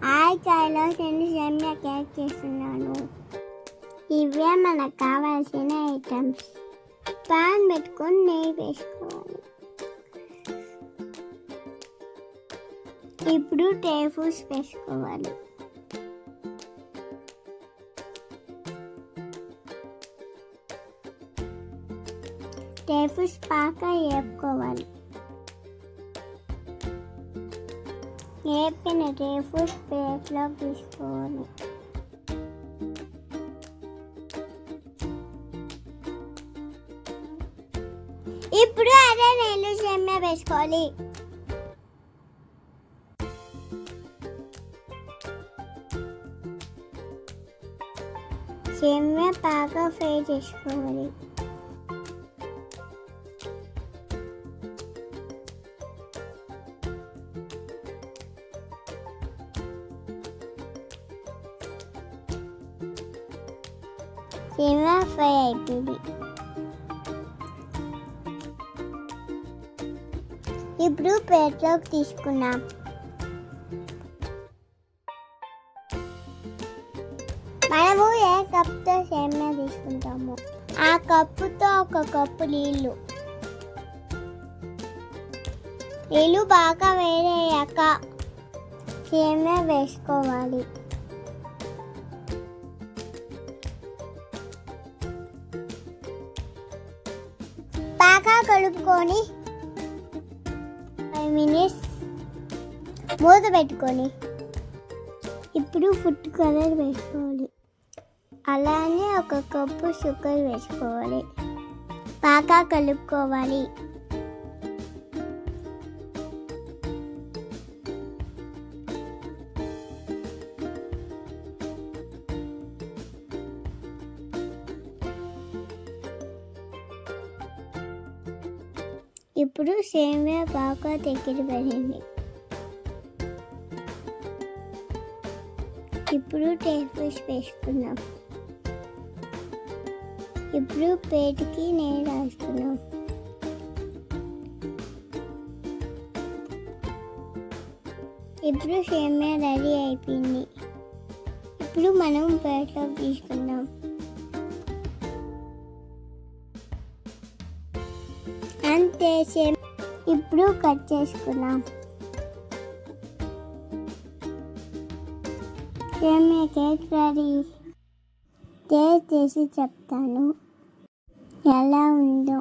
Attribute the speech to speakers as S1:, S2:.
S1: ఆయికాయలో నేను సేమియా కేక్ చేస్తున్నాను. ఇవే మనకు కావాల్సిన ఐటమ్స్. పాన్ పెట్టుకొని నెయ్యి వేసుకోవాలి. ఇప్పుడు డ్రై ఫ్రూట్స్ వేసుకోవాలి. డ్రై ఫ్రూట్స్ బాగా వేపుకోవాలి. వేపిన డ్రై ఫ్రూట్స్ ప్లేట్లో తీసుకోవాలి. ఇప్పుడు అదే నెయ్యిలో సేమియా వేసుకోవాలి. సేమియా బాగా ఫ్రై చేసుకోవాలి. సేమియా ఫ్రై అయిపోయింది. ఇప్పుడు ప్లేట్లోకి తీసుకున్నాం. మనము ఏ కప్తో సేమియా తీసుకుంటాము ఆ కప్పుతో 1 కప్పు నీళ్ళు బాగా వేడయ్యాక సేమియా వేసుకోవాలి. బాగా కలుపుకొని 5 మినిట్స్ మూత పెట్టుకొని ఇప్పుడు ఫుడ్ కలర్ వేసుకోవాలి. అలానే 1 కప్పు షుగర్ వేసుకోవాలి. బాగా కలుపుకోవాలి. ఇప్పుడు సేమియా బాగా దగ్గర పడింది. ఇప్పుడు డ్రై ఫ్రూట్స్ వేసుకున్నాం. ఇప్పుడు ప్లేట్కి నెయ్యి రాసుకున్నాం. ఇప్పుడు సేమియా రెడీ అయిపోయింది. ఇప్పుడు మనం ప్లేట్లో తీసుకున్నాం. అంతే ఇప్పుడు కట్ చేసుకున్నాం. సేమియా కేక్ రెడీ. టేస్ట్ చేసి చెప్తాను ఎలా ఉందో.